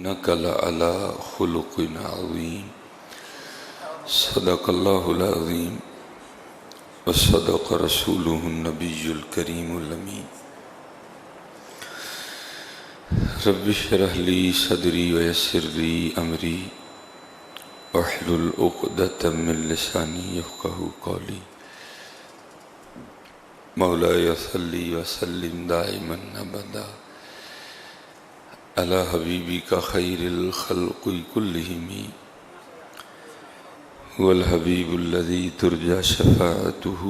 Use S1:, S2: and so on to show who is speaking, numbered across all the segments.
S1: إنك لعلى خلق عظيم صدق الله العظيم وصدق رسوله النبي الكريم الأمين رب اشرح لي صدري ويسر لي أمري واحلل عقدة من لساني يفقهوا قولي مولاي صل وسلم دائما أبدا على حبيبك خير الخلق كلهم هو الحبيب الذي ترجى شفاعته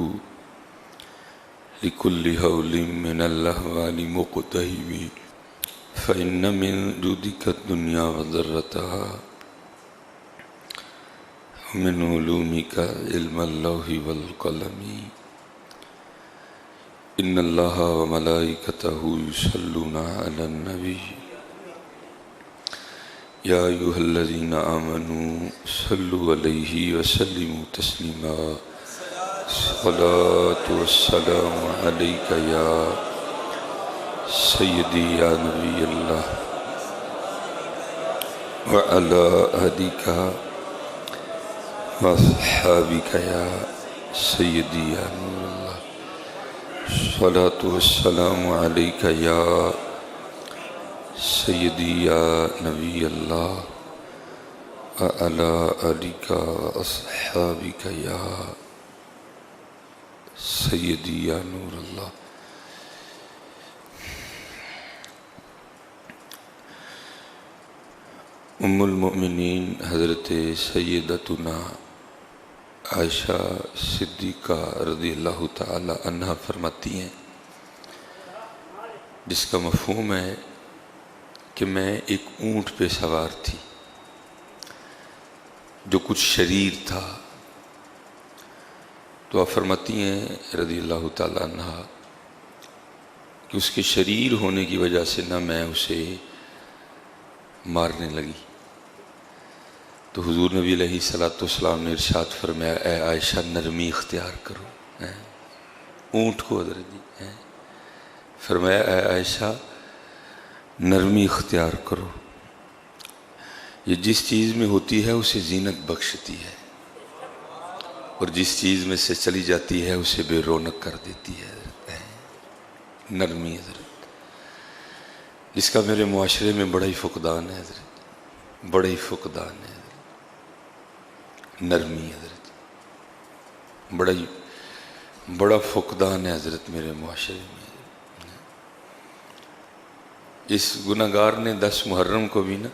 S1: لكل هول من الأهوال مقتهب فإن من جودك الدنيا وذرتها ومن علومك علم اللوح والقلم إن الله وملائكته يصلون على النبي يا أيها الذين آمنوا صلوا عليه وسلموا تسليما الصلاة والسلام عليك يا سيدي يا نبي الله وعلى أهلك وأصحابك يا سيدي يا نور الله الصلاة والسلام عليك يا سيدي يا نبي الله وعلى آلك وأصحابك يا سيدي يا نور الله ام المؤمنین حضرت سیدتنا عائشہ صدیقہ رضی اللہ تعالی عنہا فرماتی ہیں جس کا مفہوم ہے کہ میں ایک اونٹ پہ سوار تھی جو کچھ شریر تھا، تو آپ فرماتی ہیں رضی اللہ تعالی عنہا کہ اس کے شریر ہونے کی وجہ سے نہ میں اسے مارنے لگی، تو حضور نبی علیہ السلام نے ارشاد فرمایا اے عائشہ نرمی اختیار کرو، اونٹ کو حضرت جی فرمایا اے عائشہ نرمی اختیار کرو، یہ جس چیز میں ہوتی ہے اسے زینت بخشتی ہے اور جس چیز میں سے چلی جاتی ہے اسے بے رونق کر دیتی ہے حضرت، نرمی حضرت، جس کا میرے معاشرے میں بڑا ہی فقدان ہے حضرت، بڑا ہی فقدان ہے حضرت، نرمی حضرت، بڑا فقدان ہے حضرت میرے معاشرے میں۔ اس گناہگار نے 10 محرم کو بھی نا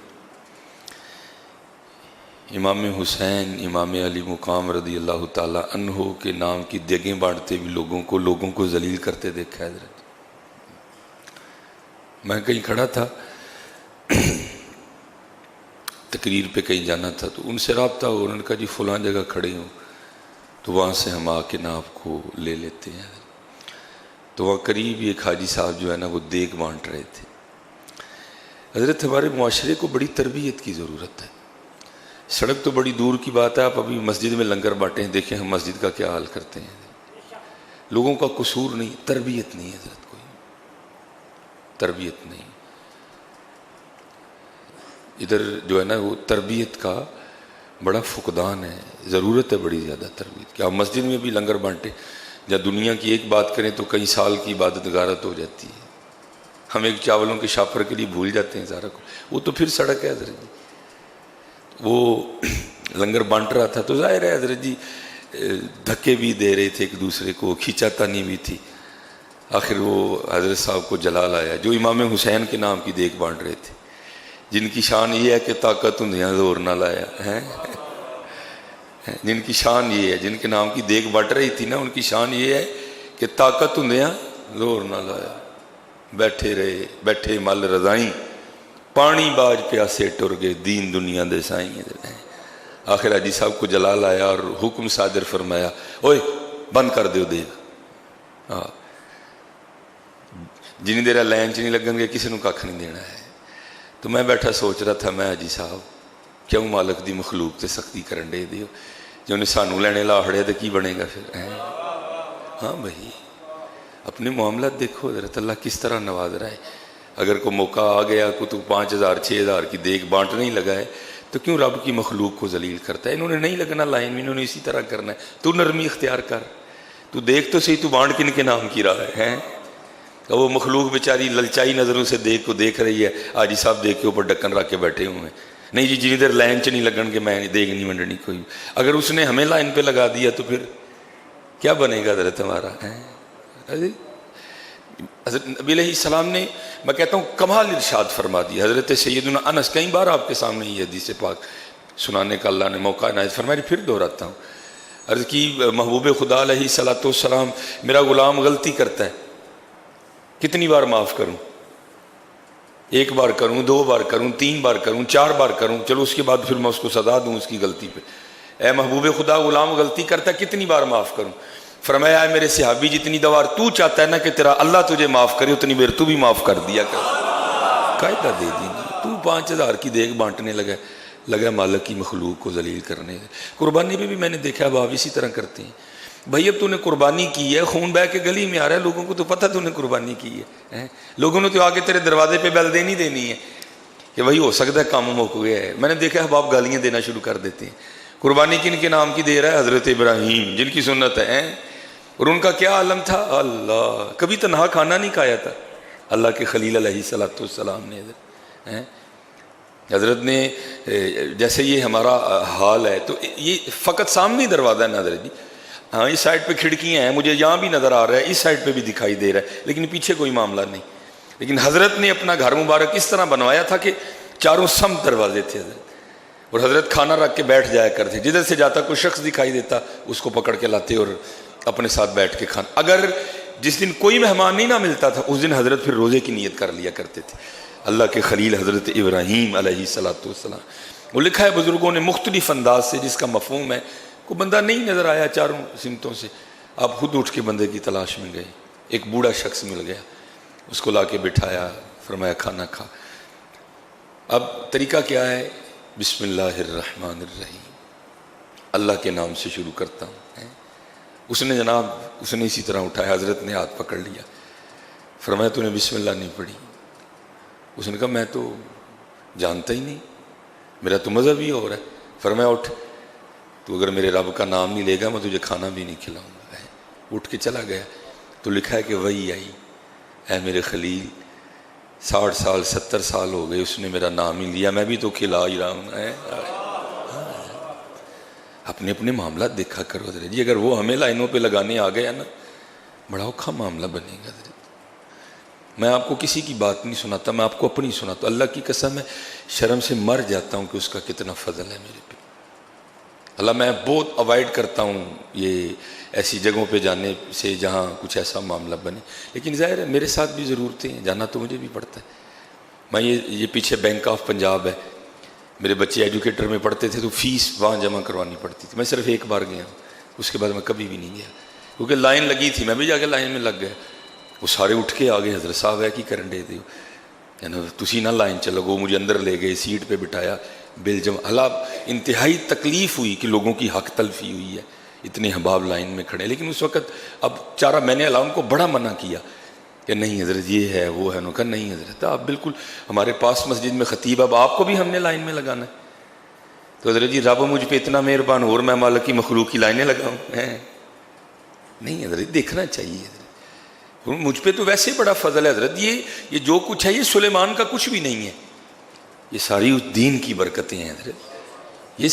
S1: امام حسین امام علی مقام رضی اللہ تعالی عنہ کے نام کی دیگیں بانٹتے بھی لوگوں کو ذلیل کرتے دیکھا ہے حضرت۔ میں کہیں کھڑا تھا، تقریر پہ کہیں جانا تھا، تو ان سے رابطہ ہو، انہوں نے کہا جی فلاں جگہ کھڑے ہوں تو وہاں سے ہم آ کے نا آپ کو لے لیتے ہیں، تو وہاں قریب ایک حاجی صاحب جو ہے نا وہ دیگ بانٹ رہے تھے۔ حضرت ہمارے معاشرے کو بڑی تربیت کی ضرورت ہے، سڑک تو بڑی دور کی بات ہے، آپ ابھی مسجد میں لنگر بانٹیں دیکھیں ہم مسجد کا کیا حال کرتے ہیں، لوگوں کا قصور نہیں، تربیت نہیں حضرت، کوئی تربیت نہیں، ادھر جو ہے نا وہ تربیت کا بڑا فقدان ہے، ضرورت ہے بڑی زیادہ تربیت کی۔ آپ مسجد میں بھی لنگر بانٹیں یا دنیا کی ایک بات کریں تو کئی سال کی عبادت غارت ہو جاتی ہے، ہم ایک چاولوں کے شاپر کے لیے بھول جاتے ہیں سارا کو، وہ تو پھر سڑک ہے حضرت جی۔ وہ لنگر بانٹ رہا تھا تو ظاہر ہے حضرت جی دھکے بھی دے رہے تھے ایک دوسرے کو، کھینچا تانی بھی تھی، آخر وہ حضرت صاحب کو جلال آیا جو امام حسین کے نام کی دیگ بانٹ رہے تھے، جن کی شان یہ ہے کہ طاقت ہندیاں زور نہ لایا ہے، جن کی شان یہ ہے، جن کے نام کی دیگ بانٹ رہی تھی نا ان کی شان یہ ہے کہ طاقت ہندیاں زور نہ لایا، بیٹھے رہے بیٹھے مل رضائیں، پانی باج پیاسے ٹر گئے دین دنیا دے سائیں، آخر حاجی صاحب کو جلال آیا اور حکم صادر فرمایا اوئے بند کر دیو دیگ، جنی دیر لائن چ نہیں لگن گے کسی نے کھ نہیں دینا ہے۔ تو میں بیٹھا سوچ رہا تھا، میں حاجی صاحب کیوں مالک دی مخلوق تے سختی کرن دے دیو، جو انہیں سانو لینے لا ہڑے تو کی بنے گا پھر؟ ہاں بھائی اپنے معاملات دیکھو حضرت، اللہ کس طرح نواز رہا ہے، اگر کوئی موقع آ گیا کو تو 5000 6000 کی دیگ بانٹنے ہی لگا ہے تو کیوں رب کی مخلوق کو ذلیل کرتا ہے؟ انہوں نے نہیں لگنا لائن میں، انہوں نے اسی طرح کرنا ہے. تو نرمی اختیار کر، تو دیکھ تو صحیح تو بانٹ کن کے نام کی رہا ہے. وہ مخلوق بیچاری للچائی نظروں سے دیکھ کو دیکھ رہی ہے، حاجی صاحب دیکھ کے اوپر ڈکن رکھ کے بیٹھے ہوئے ہیں. نہیں جی جنہیں دیر لائن چ نہیں لگن کہ میں دیکھ نہیں ونڈنی کوئی. اگر اس نے ہمیں لائن پہ لگا دیا تو پھر کیا بنے گا حضرت ہمارا؟ حضرت نبی علیہ السلام نے، میں کہتا ہوں، کمال ارشاد فرما دیا. حضرت سیدنا انس، کئی بار آپ کے سامنے یہ حدیث پاک سنانے کا اللہ نے موقع عنایت فرمایا، پھر دہراتا ہوں. عرض کی محبوب خدا علیہ الصلوۃ والسلام، میرا غلام غلطی کرتا ہے، کتنی بار معاف کروں؟ 1 بار کروں، 2 بار کروں، 3 بار کروں، 4 بار کروں، چلو اس کے بعد پھر میں اس کو سزا دوں اس کی غلطی پہ. اے محبوب خدا، غلام غلطی کرتا ہے، کتنی بار معاف کروں؟ فرمایا، اے میرے صحابی، جتنی دوار تو چاہتا ہے نا کہ تیرا اللہ تجھے معاف کرے، اتنی بار تو بھی معاف کر دیا کر. قاعدہ دے دی. تو 5000 کی دیگ بانٹنے لگا مالک کی مخلوق کو ذلیل کرنے. قربانی پہ بھی میں نے دیکھا ہے آپ اسی طرح کرتے ہیں. بھائی اب تو نے قربانی کی ہے، خون بہ کے گلی میں آ رہا ہے، لوگوں کو تو پتہ تو نے قربانی کی ہے. لوگوں نے تو آ کے تیرے دروازے پہ بیل دینی ہے کہ بھائی ہو سکتا ہے کام مک گیا ہے. میں نے دیکھا ہے آپ گالیاں دینا شروع کر دیتے ہیں. قربانی کن کے نام کی دے رہا ہے؟ حضرت ابراہیم، جن کی سنت ہے. اور ان کا کیا عالم تھا؟ اللہ، کبھی تنہا کھانا نہیں کھایا تھا اللہ کے خلیل علیہ الصلوۃ والسلام نے. حضرت نے، جیسے یہ ہمارا حال ہے تو یہ فقط سامنے دروازہ ہے نا حضرت جی. ہاں اس سائڈ پہ کھڑکیاں ہیں، مجھے یہاں بھی نظر آ رہا ہے، اس سائڈ پہ بھی دکھائی دے رہا ہے، لیکن پیچھے کوئی معاملہ نہیں. لیکن حضرت نے اپنا گھر مبارک اس طرح بنوایا تھا کہ چاروں سمت دروازے تھے حضرت. اور حضرت کھانا رکھ کے بیٹھ جایا کرتے، جدھر سے جاتا کوئی شخص دکھائی دیتا اس کو پکڑ کے لاتے اور اپنے ساتھ بیٹھ کے کھانا. اگر جس دن کوئی مہمان نہیں نہ ملتا تھا اس دن حضرت پھر روزے کی نیت کر لیا کرتے تھے. اللہ کے خلیل حضرت ابراہیم علیہ الصلوۃ والسلام. وہ لکھا ہے بزرگوں نے مختلف انداز سے، جس کا مفہوم ہے کوئی بندہ نہیں نظر آیا چاروں سمتوں سے، آپ خود اٹھ کے بندے کی تلاش میں گئے. ایک بوڑھا شخص مل گیا، اس کو لا کے بٹھایا، فرمایا کھانا کھا. اب طریقہ کیا ہے؟ بسم اللہ الرحمن الرحیم، اللہ کے نام سے شروع کرتا ہوں. اس نے جناب اس نے اسی طرح اٹھایا، حضرت نے ہاتھ پکڑ لیا، فرمایا تو نے بسم اللہ نہیں پڑھی؟ اس نے کہا میں تو جانتا ہی نہیں، میرا تو مذہب ہی ہو رہا ہے. فرمایا اٹھ، تو اگر میرے رب کا نام نہیں لے گا میں تجھے کھانا بھی نہیں کھلاؤں گا. اٹھ کے چلا گیا. تو لکھا ہے کہ وہی آئی، اے میرے خلیل 60 سال 70 سال ہو گئے اس نے میرا نام ہی لیا، میں بھی تو کھلا ہی رہا ہوں. اپنے اپنے معاملات دیکھا کرو حضرت جی. اگر وہ ہمیں لائنوں پہ لگانے آ گیا نا، بڑا اوکھا معاملہ بنے گا حضرت. میں آپ کو کسی کی بات نہیں سناتا، میں آپ کو اپنی سناتا ہوں. اللہ کی قسم ہے شرم سے مر جاتا ہوں کہ اس کا کتنا فضل ہے میرے پہ. اللہ، میں بہت اوائڈ کرتا ہوں یہ ایسی جگہوں پہ جانے سے جہاں کچھ ایسا معاملہ بنے، لیکن ظاہر ہے میرے ساتھ بھی ضرورتیں ہیں، جانا تو مجھے بھی پڑتا ہے. میں یہ پیچھے بینک آف پنجاب ہے، میرے بچے ایجوکیٹر میں پڑھتے تھے تو فیس وہاں جمع کروانی پڑتی تھی. میں صرف 1 بار گیا ہوں، اس کے بعد میں کبھی بھی نہیں گیا، کیونکہ لائن لگی تھی، میں بھی جا کے لائن میں لگ گیا. وہ سارے اٹھ کے آگے، حضرت صاحب ہے کی کرن دے دیو تسی نہ لائن چلو. وہ مجھے اندر لے گئے، سیٹ پہ بٹھایا، بل جمع. اللہ، انتہائی تکلیف ہوئی کہ لوگوں کی حق تلفی ہوئی ہے، اتنے احباب لائن میں کھڑے. لیکن اس وقت اب چارہ میں نے اللہ ان کو بڑا منع کیا کہ نہیں حضرت یہ ہے وہ ہے. انہوں نے کہا نہیں حضرت آپ بالکل ہمارے پاس مسجد میں خطیب، اب آپ کو بھی ہم نے لائن میں لگانا ہے. تو حضرت جی رب مجھ پہ اتنا مہربان، اور میں مالک کی مخلوق کی لائنیں لگاؤں؟ نہیں حضرت، دیکھنا چاہیے حضرت. مجھ پہ تو ویسے بڑا فضل ہے حضرت. یہ جو کچھ ہے یہ سلیمان کا کچھ بھی نہیں ہے، یہ ساری اس دین کی برکتیں ہیں حضرت. یہ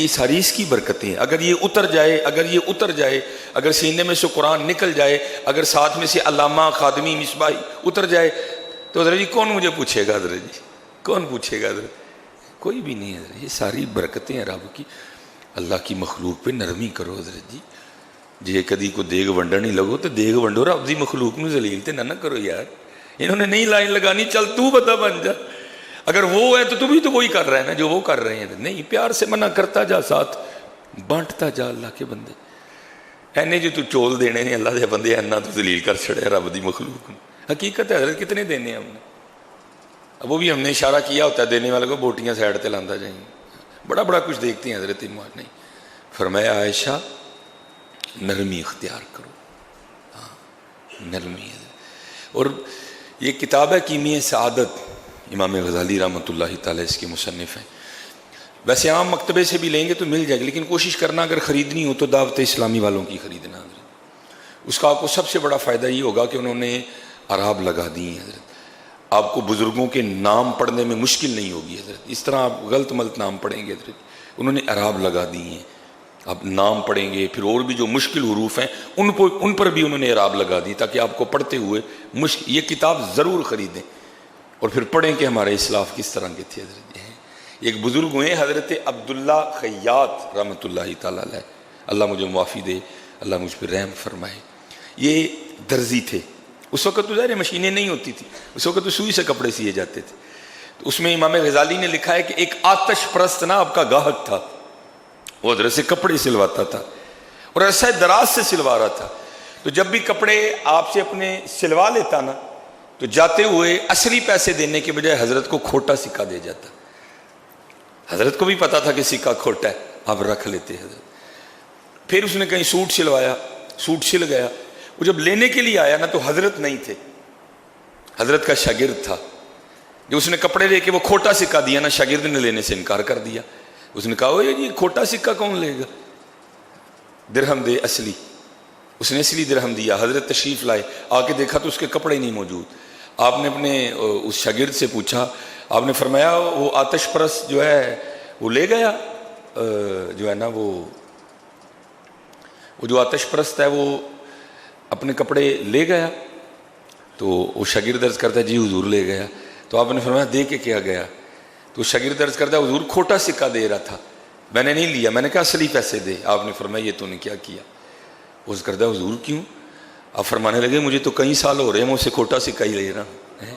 S1: ساری اس کی برکتیں ہیں. اگر یہ اتر جائے، اگر سینے میں سے قرآن نکل جائے، اگر ساتھ میں سے علامہ خادمی مصباحی اتر جائے تو حضرت جی کون مجھے پوچھے گا حضرت جی؟ کون پوچھے گا حضرت؟ کوئی بھی نہیں حضرت. یہ ساری برکتیں ہیں رب کی. اللہ کی مخلوق پہ نرمی کرو حضرت جی. جے کدی کو دیگ ونڈن نہیں لگو تو دیگ ونڈو، رب دی مخلوق نو ذلیل تے نہ کرو یار. انہوں نے نہیں لائن لگانی، چل تو بتا بن جا. اگر وہ ہے تو بھی تو وہی کر رہا ہے نا جو وہ کر رہے ہیں. نہیں، پیار سے منع کرتا جا، ساتھ بانٹتا جا. اللہ کے بندے اینے جو تو چول دینے نے اللہ دے بندے اینا تو ذلیل کر چھڑے رب دی مخلوق. حقیقت ہے حضرت کتنے دینے ہیں ہم نے. اب وہ بھی ہم نے اشارہ کیا ہوتا ہے دینے والے کو، بوٹیاں سائڈ تے لاندا جائیں. بڑا کچھ دیکھتے ہیں حضرت ایمان. نہیں، فرمایا عائشہ نرمی اختیار کرو. ہاں نرمی. اور یہ کتاب ہے کیمیہ سعادت، امام غزالی رحمۃ اللہ تعالیٰ اس کے مصنف ہیں. ویسے عام مکتبے سے بھی لیں گے تو مل جائے گی، لیکن کوشش کرنا اگر خریدنی ہو تو دعوت اسلامی والوں کی خریدنا. اس کا آپ کو سب سے بڑا فائدہ یہ ہوگا کہ انہوں نے اعراب لگا دی ہیں حضرت. آپ کو بزرگوں کے نام پڑھنے میں مشکل نہیں ہوگی حضرت. اس طرح آپ غلط ملت نام پڑھیں گے حضرت، انہوں نے اعراب لگا دی ہیں. آپ نام پڑھیں گے، پھر اور بھی جو مشکل حروف ہیں ان پر بھی انہوں نے اعراب لگا دی، تاکہ آپ کو پڑھتے ہوئے یہ کتاب ضرور خریدیں اور پھر پڑھیں کہ ہمارے اسلاف کس طرح کے تھے حضرت. ایک بزرگ ہوئے حضرت عبداللہ خیاط رحمۃ اللہ تعالیٰ علیہ، اللہ مجھے معافی دے، اللہ مجھ پہ رحم فرمائے. یہ درزی تھے. اس وقت تو ظاہر مشینیں نہیں ہوتی تھی، اس وقت تو سوئی سے کپڑے سیے جاتے تھے. تو اس میں امام غزالی نے لکھا ہے کہ ایک آتش پرست نا آپ کا گاہک تھا، وہ حضرت سے کپڑے سلواتا تھا اور عرصہ دراز سے سلوا رہا تھا. تو جب بھی کپڑے آپ سے اپنے سلوا لیتا نا تو جاتے ہوئے اصلی پیسے دینے کے بجائے حضرت کو کھوٹا سکہ دے جاتا. حضرت کو بھی پتا تھا کہ سکہ کھوٹا ہے، آپ رکھ لیتے حضرت. پھر اس نے کہیں سوٹ سلوایا، سوٹ سل گیا. وہ جب لینے کے لیے آیا نا تو حضرت نہیں تھے، حضرت کا شاگرد تھا. جب اس نے کپڑے لے کے وہ کھوٹا سکہ دیا نا، شاگرد نے لینے سے انکار کر دیا. اس نے کہا یہ کھوٹا سکہ کون لے گا، درہم دے اصلی. اس نے اصلی درہم دیا. حضرت تشریف لائے، آ کے دیکھا تو اس کے کپڑے نہیں موجود. آپ نے اپنے اس شاگرد سے پوچھا، آپ نے فرمایا وہ آتش پرست جو ہے وہ لے گیا، جو ہے نا وہ جو آتش پرست ہے وہ اپنے کپڑے لے گیا. تو وہ شاگرد عرض کرتا ہے جی حضور لے گیا. تو آپ نے فرمایا دے کے کیا گیا؟ تو شاگرد عرض کرتا ہے حضور کھوٹا سکہ دے رہا تھا، میں نے نہیں لیا، میں نے کہا اصلی پیسے دے. آپ نے فرمایا یہ تو نے کیا کیا؟ وہ عرض کرتا ہے حضور کیوں؟ آپ فرمانے لگے مجھے تو کئی سال ہو رہے ہیں میں اسے کھوٹا سکہ ہی لے رہا ہوں.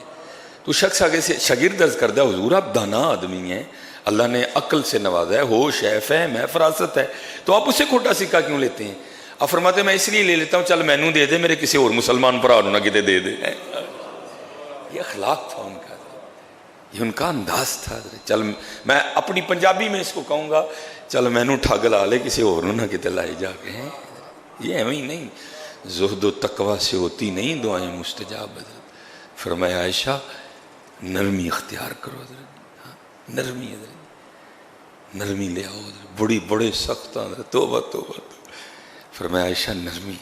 S1: تو شخص آگے سے شاگرد عرض کرتا ہے حضور آپ دانا آدمی ہیں، اللہ نے عقل سے نوازا ہے، ہوش ہے، فہم ہے، فراست ہے، تو آپ اسے کھوٹا سکہ کیوں لیتے ہیں؟ آپ فرماتے ہیں میں اس لیے لے لیتا ہوں چل مینوں دے دے، میرے کسی اور مسلمان بھرا نہ کتے دے دے. یہ اخلاق تھا ان کا، یہ ان کا انداز تھا. چل میں اپنی پنجابی میں اس کو کہوں گا چل مینوں ٹھگ لا لے، کسی اور نہ کتے لائے جا کے. یہ ایویں ہی نہیں، زہد و تقوی سے ہوتی نہیں دعائیں مستجاب. فرمایا عائشہ نرمی اختیار کرو حضرت، نرمی حضرت، نرمی لے آؤ حضرت، بڑے سخت حضرت، توبہ توبہ. فرمایا عائشہ نرمی.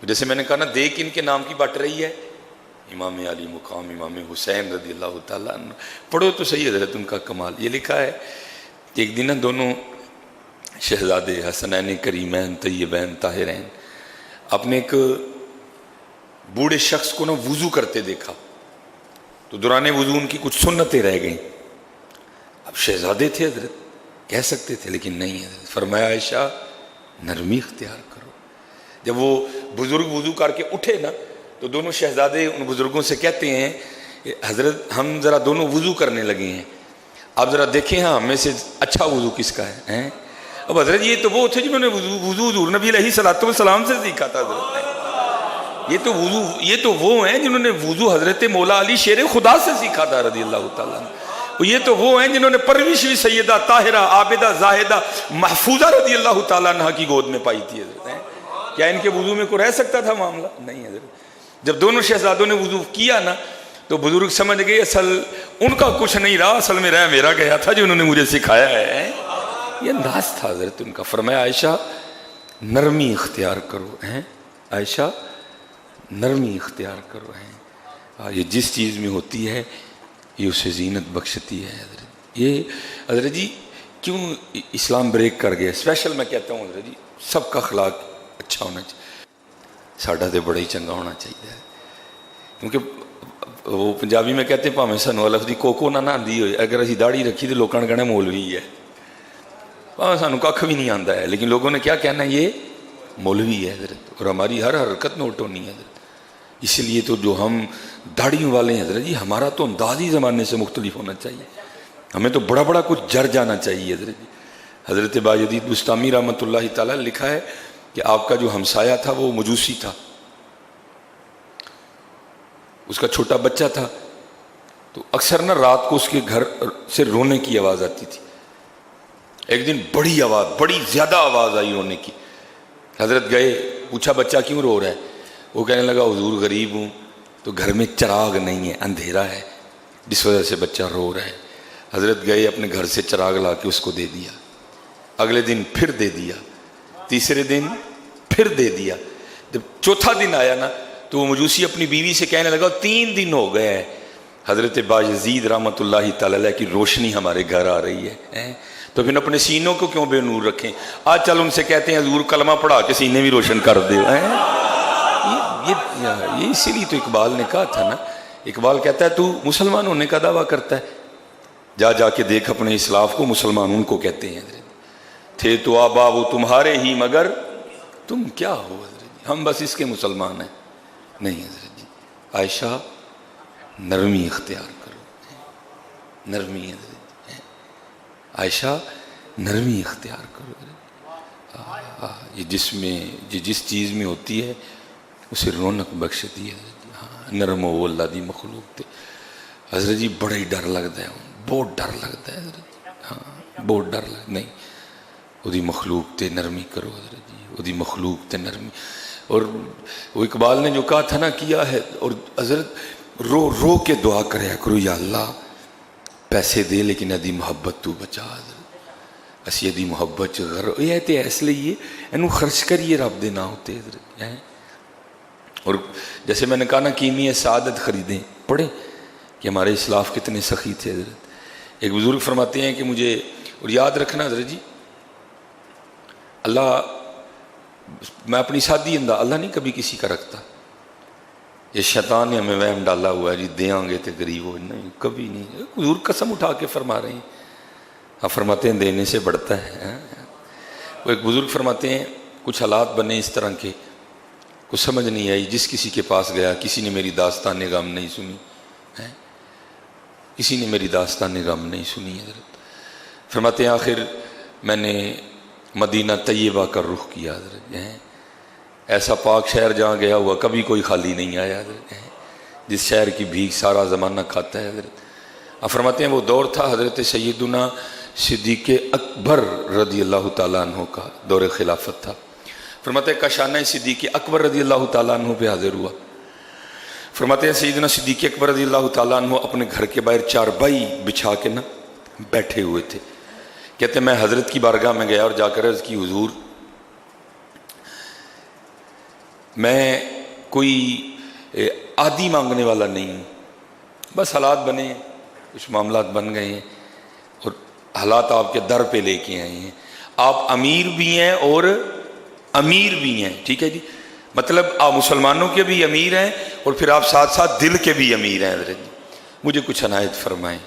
S1: جیسے میں نے کہا نا دیکھ ان کے نام کی بٹ رہی ہے، امام علی مقام امام حسین رضی اللہ تعالیٰ عنہ. پڑھو تو صحیح حضرت ان کا کمال. یہ لکھا ہے کہ ایک دن دونوں شہزادے حسنین کریمین طیبین طاہرین اپنے ایک بوڑھے شخص کو نا وضو کرتے دیکھا. تو دوران وضو ان کی کچھ سنتیں رہ گئیں. اب شہزادے تھے حضرت، کہہ سکتے تھے لیکن نہیں حضرت. فرمایا عائشہ نرمی اختیار کرو. جب وہ بزرگ وضو کر کے اٹھے نا تو دونوں شہزادے ان بزرگوں سے کہتے ہیں حضرت ہم ذرا دونوں وضو کرنے لگے ہیں، آپ ذرا دیکھیں ہاں ہمیں سے اچھا وضو کس کا ہے. اب حضرت یہ تو وہ تھے جنہوں نے وضو حضور نبی علیہ الصلوۃ والسلام سے سیکھا تھا حضرت. یہ تو وہ ہیں جنہوں نے وضو حضرت مولا علی شیر خدا سے سیکھا تھا رضی اللہ تعالیٰ. یہ تو وہ ہیں جنہوں نے پرورش بھی سیدہ طاہرہ عابدہ زاہدہ محفوظہ رضی اللہ تعالیٰ عنہ کی گود میں پائی تھی حضرت. کیا ان کے وضو میں کوئی رہ سکتا تھا معاملہ؟ نہیں حضرت. جب دونوں شہزادوں نے وضو کیا نا تو بزرگ سمجھ گئے اصل ان کا کچھ نہیں رہا، اصل میں رہ میرا گیا تھا جو انہوں نے مجھے سکھایا ہے. یہ انداز تھا حضرت ان کا. فرمایا عائشہ نرمی اختیار کرو ہیں، عائشہ نرمی اختیار کرو ہیں. یہ جس چیز میں ہوتی ہے یہ اسے زینت بخشتی ہے حضرت. یہ حضرت جی کیوں اسلام بریک کر گیا؟ اسپیشل میں کہتا ہوں حضرت جی سب کا اخلاق اچھا ہونا چاہیے، ساڈا تو بڑا ہی چنگا ہونا چاہیے. کیونکہ وہ پنجابی میں کہتے ہیں پاویں سانوں لفظ دی کوکو نہ آندی ہوئے، اگر اسی داڑھی رکھی تو لوگوں نے کہنا مولوی ہے، پاویں سانوں کھ بھی نہیں آتا ہے، لیکن لوگوں نے کیا کہنا ہے یہ مولوی ہے حضرت. اور ہماری ہر حرکت نوٹ ہونی ہے حضرت. اس لیے تو جو ہم داڑھیوں والے ہیں حضرت جی ہمارا تو انداز ہی زمانے سے مختلف ہونا چاہیے. ہمیں تو بڑا بڑا کچھ جر جانا چاہیے حضرت جی. حضرت باجدید بستامی رحمۃ اللہ تعالیٰ لکھا ہے کہ آپ کا جو ہمسایہ تھا وہ مجوسی تھا، اس کا چھوٹا بچہ تھا، تو اکثر نہ رات کو اس کے گھر سے رونے کی آواز آتی تھی. ایک دن بڑی آواز، بڑی زیادہ آواز آئی رونے کی. حضرت گئے، پوچھا بچہ کیوں رو رہا ہے؟ وہ کہنے لگا حضور غریب ہوں، تو گھر میں چراغ نہیں ہے، اندھیرا ہے، جس وجہ سے بچہ رو رہا ہے۔ حضرت گئے اپنے گھر سے چراغ لا کے اس کو دے دیا، اگلے دن پھر دے دیا، تیسرے دن پھر دے دیا۔ جب چوتھا دن آیا نا تو وہ مجوسی اپنی بیوی سے کہنے لگا 3 دن ہو گئے ہیں حضرت باجزید رحمۃ اللہ تعالی علیہ کی روشنی ہمارے گھر آ رہی ہے، تو پھر اپنے سینوں کو کیوں بے نور رکھیں؟ آج چل ان سے کہتے ہیں حضور کلمہ پڑھا کے سینے بھی روشن کر دے۔ یہ اسی لیے تو اقبال نے کہا تھا نا، اقبال کہتا ہے تو مسلمان ہونے کا دعویٰ کرتا ہے، جا جا کے دیکھ اپنے اسلاف کو، مسلمان ان کو کہتے ہیں تھے تو آبا وہ تمہارے ہی مگر تم کیا ہو حضرت جی، ہم بس اس کے مسلمان ہیں۔ نہیں حضرت جی، عائشہ نرمی اختیار کرو، نرمی حضرت جی، عائشہ نرمی اختیار کرو حضرت، یہ جس چیز میں ہوتی ہے اسے رونق بخشتی ہے حضرت جی۔ ہاں نرم ہو اللہ دی مخلوق تے حضرت جی، بڑا ہی ڈر لگتا ہے، بہت ڈر لگتا ہے حضرت جی، ہاں بہت ڈر لگتا، نہیں وہی مخلوق تے نرمی کرو حضرت جی، وہی مخلوق تے نرمی۔ اور وہ اقبال نے جو کہا تھا نا کیا ہے، اور حضرت رو رو کے دعا کریا کرو، یا اللہ پیسے دے لیکن ادی محبت تو بچا حضرت، اسی ادی محبت یہ تے اس لیے اینو خرچ کریے رب دے نہ ہوتے حضرت۔ اور جیسے میں نے کہا نا کیمیا سعادت خریدیں، پڑھیں کہ ہمارے اسلاف کتنے سخی تھے حضرت۔ ایک بزرگ فرماتے ہیں کہ مجھے، اور یاد رکھنا حضرت جی، اللہ، میں اپنی سادی انداز، اللہ نہیں کبھی کسی کا رکھتا، یہ شیطان نے ہمیں وہم ڈالا ہوا ہے جی دیاں گے تو غریب ہو، نہیں کبھی نہیں، حضور قسم اٹھا کے فرما رہے ہیں، آپ فرماتے ہیں دینے سے بڑھتا ہے۔ وہ ایک بزرگ فرماتے ہیں کچھ حالات بنے اس طرح کے، کچھ سمجھ نہیں آئی، جس کسی کے پاس گیا کسی نے میری داستان غم نہیں سنی، کسی نے میری داستان غم نہیں سنی حضرت۔ فرماتے ہیں آخر میں نے مدینہ طیبہ کا رخ کیا حضرت، ایسا پاک شہر جہاں گیا ہوا کبھی کوئی خالی نہیں آیا حضرت، جس شہر کی بھیک سارا زمانہ کھاتا ہے حضرت۔ اب فرماتے ہیں وہ دور تھا حضرت سیدنا صدیق اکبر رضی اللہ تعالیٰ عنہ کا دور خلافت تھا۔ فرماتے ہیں کاشانہ صدیق اکبر رضی اللہ تعالیٰ عنہ پہ حاضر ہوا۔ فرماتے ہیں سیدنا صدیق اکبر رضی اللہ تعالیٰ عنہ اپنے گھر کے باہر چارپائی بچھا کے نا بیٹھے ہوئے تھے۔ کہتے ہیں میں حضرت کی بارگاہ میں گیا اور جا کر عرض کی حضور میں کوئی عادی مانگنے والا نہیں ہوں، بس حالات بنے، کچھ معاملات بن گئے ہیں اور حالات آپ کے در پہ لے کے آئے ہیں، آپ امیر بھی ہیں اور امیر بھی ہیں، ٹھیک ہے جی، مطلب آپ مسلمانوں کے بھی امیر ہیں اور پھر آپ ساتھ ساتھ دل کے بھی امیر ہیں حضرت جی، مجھے کچھ عنایت فرمائیں۔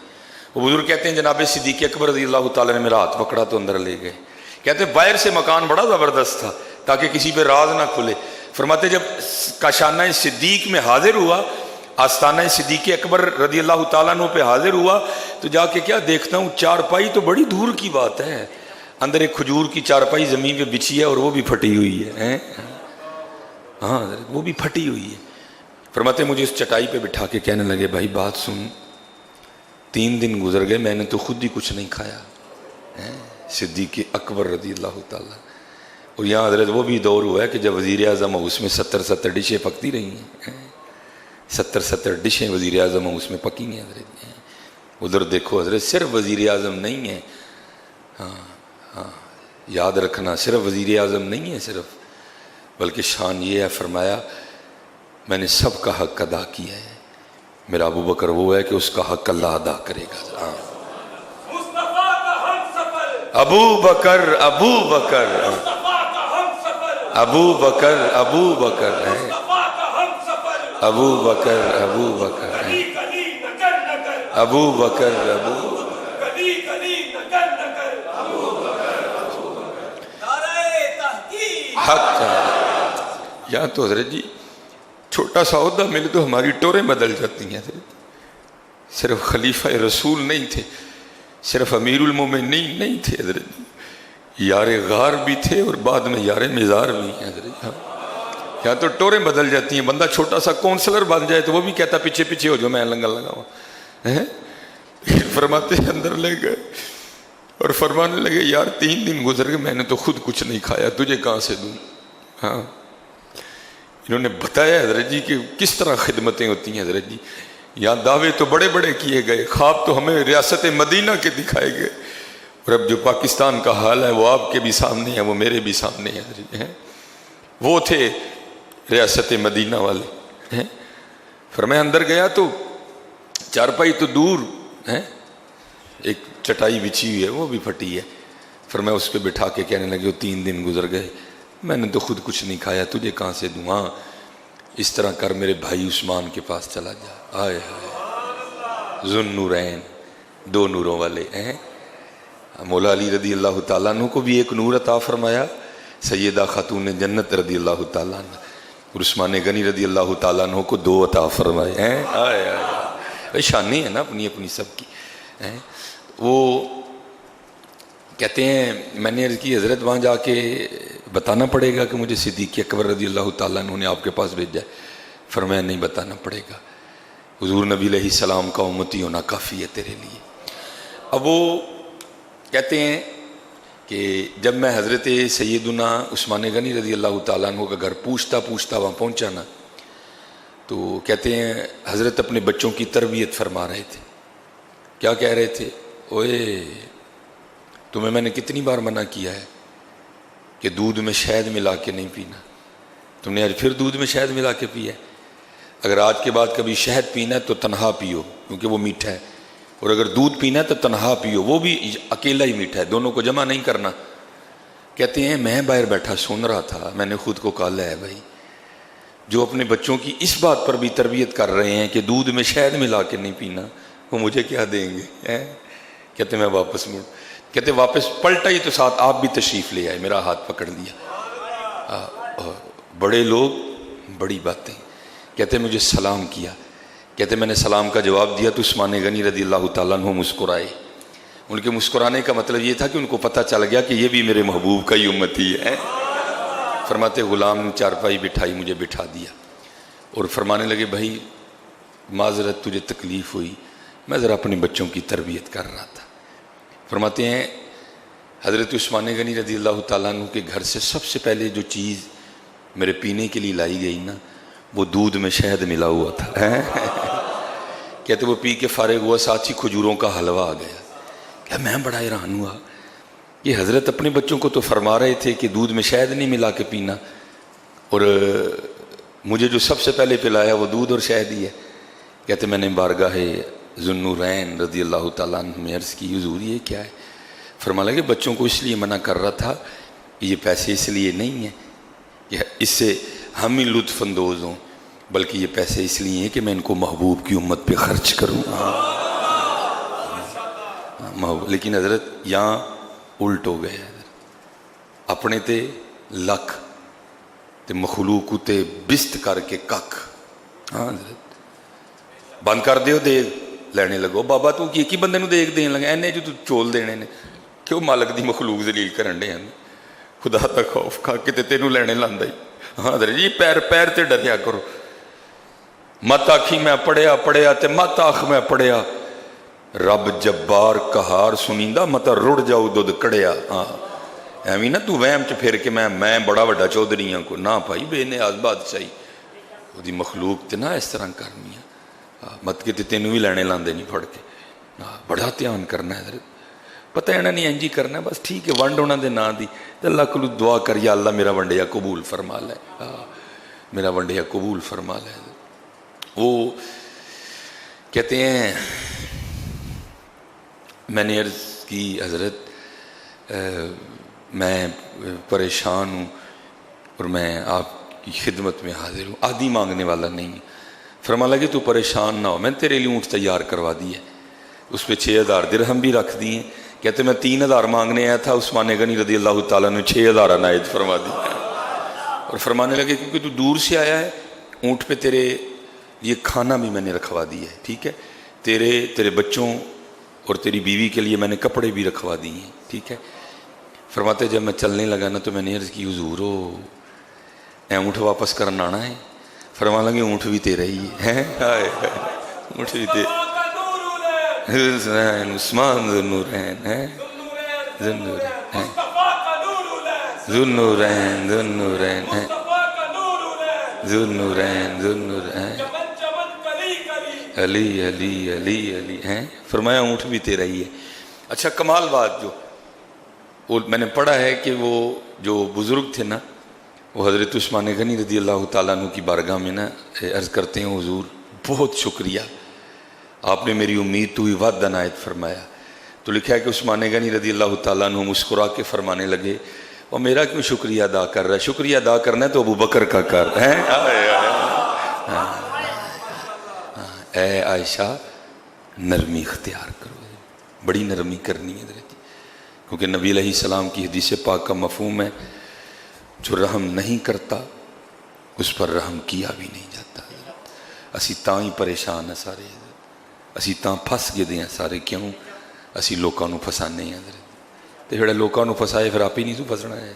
S1: وہ بزرگ کہتے ہیں جناب صدیق اکبر رضی اللہ تعالیٰ نے میرا ہاتھ پکڑا تو اندر لے گئے۔ کہتے ہیں باہر سے مکان بڑا زبردست تھا تاکہ کسی پہ راز نہ کھلے۔ فرماتے جب کاشانہ صدیق میں حاضر ہوا، آستانہ صدیق اکبر رضی اللہ تعالیٰ عنہ پہ حاضر ہوا تو جا کے کیا دیکھتا ہوں، چارپائی تو بڑی دور کی بات ہے، اندر ایک کھجور کی چارپائی زمین پہ بچھی ہے اور وہ بھی پھٹی ہوئی ہے، ہاں وہ بھی پھٹی ہوئی ہے۔ فرماتے مجھے اس چٹائی پہ بٹھا کے کہنے لگے بھائی بات سن، 3 دن گزر گئے میں نے تو خود ہی کچھ نہیں کھایا، صدیق اکبر رضی اللہ تعالیٰ۔ اور یہاں حضرت وہ بھی دور ہوا ہے کہ جب وزیر اعظم ہو اس میں 70 ڈشیں پکتی رہی ہیں، 70 ڈشیں وزیر اعظم ہو اس میں پکی ہیں حضرت۔ ادھر دیکھو حضرت صرف وزیر اعظم نہیں ہے، ہاں یاد رکھنا صرف وزیر اعظم نہیں ہے صرف، بلکہ شان یہ ہے فرمایا میں نے سب کا حق ادا کیا ہے، میرا ابو بکر وہ ہے کہ اس کا حق اللہ ادا کرے گا۔ ابو بکر ابو بکر ابو بکر ابو بکر ابو بکر ابو بکر ابو بکر ابو حق یا تو حضرت جی چھوٹا سا عہدہ ملے تو ہماری ٹوریں بدل جاتی ہیں حضرت، صرف خلیفہ رسول نہیں تھے، صرف امیر المومنین نہیں تھے حضرت، یار غار بھی تھے اور بعد میں یار مزار بھی ہیں حضرت۔ یا تو ٹوریں بدل جاتی ہیں، بندہ چھوٹا سا کونسلر بن جائے تو وہ بھی کہتا پیچھے پیچھے ہو جو میں لنگر لگاؤں، فرماتے اندر لے گئے اور فرمانے لگے یار 3 دن گزر گئے میں نے تو خود کچھ نہیں کھایا، تجھے کہاں سے دوں؟ ہاں انہوں نے بتایا حضرت جی کہ کس طرح خدمتیں ہوتی ہیں حضرت جی، یہاں دعوے تو بڑے بڑے کیے گئے، خواب تو ہمیں ریاست مدینہ کے دکھائے گئے، اور اب جو پاکستان کا حال ہے وہ آپ کے بھی سامنے ہے، وہ میرے بھی سامنے ہے حضرت جی۔ وہ تھے ریاست مدینہ والے۔ فرمایا اندر گیا تو چارپائی تو دور ہے، ایک چٹائی بچھی ہوئی ہے وہ بھی پھٹی ہے۔ فرمایا اس پہ بٹھا کے کہنے لگے، وہ 3 دن گزر گئے، میں نے تو خود کچھ نہیں کھایا، تجھے کہاں سے دوں؟ ہاں اس طرح کر، میرے بھائی عثمان کے پاس چلا جا۔ آئے ہائے، ذو النورین، 2 نوروں والے ہیں۔ مولا علی رضی اللہ تعالیٰ عنہ کو بھی ایک نور عطا فرمایا، سیدہ خاتون جنت رضی اللہ تعالیٰ عنہ، اور عثمان غنی رضی اللہ تعالیٰ عنہ کو 2 عطا فرمائے ہیں۔ آئے آئے، شانی ہے نا اپنی اپنی سب کی۔ وہ کہتے ہیں میں نے عرض کی حضرت وہاں جا کے بتانا پڑے گا کہ مجھے صدیق اکبر رضی اللہ تعالیٰ عنہ نے آپ کے پاس بھیجا ہے؟ فرمایا نہیں بتانا پڑے گا، حضور نبی علیہ السلام کا امتی ہونا کافی ہے تیرے لیے۔ اب وہ کہتے ہیں کہ جب میں حضرت سیدنا عثمان غنی رضی اللہ تعالیٰ عنہ کا گھر پوچھتا وہاں پہنچا نا، تو کہتے ہیں حضرت اپنے بچوں کی تربیت فرما رہے تھے۔ کیا کہہ رہے تھے؟ اوئے تمہیں میں نے کتنی بار منع کیا ہے کہ دودھ میں شہد ملا کے نہیں پینا، تم نے آج پھر دودھ میں شہد ملا کے پیا ہے۔ اگر آج کے بعد کبھی شہد پینا ہے تو تنہا پیو کیونکہ وہ میٹھا ہے، اور اگر دودھ پینا ہے تو تنہا پیو، وہ بھی اکیلا ہی میٹھا ہے، دونوں کو جمع نہیں کرنا۔ کہتے ہیں میں باہر بیٹھا سن رہا تھا، میں نے خود کو کہا ہے بھائی جو اپنے بچوں کی اس بات پر بھی تربیت کر رہے ہیں کہ دودھ میں شہد ملا کے نہیں پینا، وہ مجھے کیا دیں گے؟ کہتے میں واپس مڑ، کہتے واپس پلٹا ہی تو ساتھ آپ بھی تشریف لے آئے، میرا ہاتھ پکڑ لیا۔ بڑے لوگ بڑی باتیں۔ کہتے مجھے سلام کیا، کہتے میں نے سلام کا جواب دیا تو عثمان غنی رضی اللہ تعالیٰ عنہ مسکرائے۔ ان کے مسکرانے کا مطلب یہ تھا کہ ان کو پتہ چل گیا کہ یہ بھی میرے محبوب کا ہی امتی ہے۔ فرماتے غلام نے چارپائی بٹھائی، مجھے بٹھا دیا اور فرمانے لگے بھائی معذرت تجھے تکلیف ہوئی، میں ذرا اپنے بچوں کی تربیت کر رہا تھا۔ فرماتے ہیں حضرت عثمان غنی رضی اللہ تعالیٰ عنہ کے گھر سے سب سے پہلے جو چیز میرے پینے کے لیے لائی گئی نا، وہ دودھ میں شہد ملا ہوا تھا۔ کہتے وہ پی کے فارغ ہوا، ساتھ ہی کھجوروں کا حلوہ آ گیا۔ کہ میں بڑا حیران ہوا، یہ حضرت اپنے بچوں کو تو فرما رہے تھے کہ دودھ میں شہد نہیں ملا کے پینا، اور مجھے جو سب سے پہلے پلایا وہ دودھ اور شہد ہی ہے۔ کہتے میں نے بارگاہ ذو النورین رضی اللہ تعالیٰ عنہ میں عرض کی حضور یہ کیا ہے؟ فرمانے لگے بچوں کو اس لیے منع کر رہا تھا کہ یہ پیسے اس لیے نہیں ہیں کہ اس سے ہم ہی لطف اندوز ہوں، بلکہ یہ پیسے اس لیے ہیں کہ میں ان کو محبوب کی امت پہ خرچ کروں۔ لیکن حضرت یہاں الٹ ہو گئے، اپنے تے لکھ تے مخلوق تے بست کر کے کک۔ ہاں حضرت بند کر دیو دیگ لینے لگو، بابا تو کی بندے نو دیگ دین لگا، اینے جو تو چول دینے نے، کیوں مالک دی مخلوق ذلیل کرن دے ہیں؟ خدا دا خوف کھا کے تے تینوں لینے لاندا ہی۔ ہاں حضرت جی پیر تے ڈریا کرو، مت آکھی میں پڑھیا تے مت آکھ میں پڑھیا، رب جبار قہار سنیندا مت رڑ جاؤ دودھ کڑیا۔ ہاں ایویں نہ تو وہم چ پھر کے میں بڑا وڈا چودھری ہاں، کو نہ بھائی بے نیاز بادشاہی وہ مخلوق تے نہ اس طرح کرنی ہے، مت کے تینوں بھی لینے لاندے نہیں پھڑ کے۔ بڑا دھیان کرنا ہے حضرت، پتہ ہے نہیں انجی کرنا ہے، بس ٹھیک ہے ونڈ ہونا دے نا دی، اللہ کو دعا کر یا اللہ میرا ونڈیا قبول فرما لے، میرا ونڈیا قبول فرما لے۔ وہ کہتے ہیں میں نے عرض کی حضرت میں پریشان ہوں اور میں آپ کی خدمت میں حاضر ہوں، آدھی مانگنے والا نہیں۔ فرما لگے تو پریشان نہ ہو، میں نے تیرے لیے اونٹ تیار کروا دی ہے، اس پہ 6000 درہم بھی رکھ دیے۔ کہتے میں 3000 مانگنے آیا تھا، عثمان غنی رضی اللہ تعالیٰ نے 6000 عنایت فرما دی، اور فرمانے لگے کیونکہ تو دور سے آیا ہے اونٹ پہ تیرے یہ کھانا بھی میں نے رکھوا دی ہے، ٹھیک ہے، تیرے بچوں اور تیری بیوی کے لیے میں نے کپڑے بھی رکھوا دیے ہیں، ٹھیک ہے۔ فرماتے جب میں چلنے لگا نا تو میں نے عرض کی حضور اے اونٹ واپس کرنا آنا ہے؟ فرما لگے اونٹ بھی تیرا ہی ہے، اونٹ بھی تیرا، عثمان ذو النورین ہے، ذو النورین ہے، ذوالنورین ذوالنورین علی علی علی علی ہیں، فرمایا اونٹ بھی تیرا ہی ہے۔ اچھا کمال بات جو وہ میں نے پڑھا ہے کہ وہ جو بزرگ تھے نا، وہ حضرت عثمان غنی رضی اللہ تعالیٰ عنہ کی بارگاہ میں نا عرض کرتے ہیں حضور بہت شکریہ، آپ نے میری امید تو ہی وعد عنایت فرمایا۔ تو لکھا ہے کہ عثمان غنی رضی اللہ تعالیٰ عنہ مسکرا کے فرمانے لگے اور میرا کیوں شکریہ ادا کر رہا ہے، شکریہ ادا کرنا ہے تو ابو بکر کا کر ہے۔ اے عائشہ نرمی اختیار کرو، بڑی نرمی کرنی ہے حضرت، کیونکہ نبی علیہ السلام کی حدیث پاک کا مفہوم ہے جو رحم نہیں کرتا اس پر رحم کیا بھی نہیں جاتا۔ اسی تاں ہی پریشان ہیں سارے، اسی تاں پھس گئے ہیں سارے، کیوں؟ اسی لوکاں نو پھسانے ہیں حضرت، تے جڑے لوکاں نو پھسائے پھر آپ ہی نہیں تو پھسنا ہے۔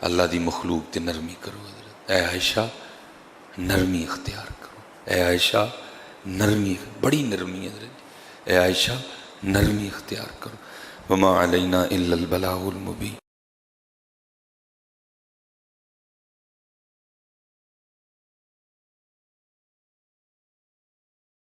S1: اللہ دی مخلوق تے نرمی کرو حضرت۔ اے عائشہ نرمی اختیار کرو، اے عائشہ نرمی، بڑی نرمی حضرت، اے عائشہ نرمی اختیار کرو۔ وما علینا الا البلاغ المبین۔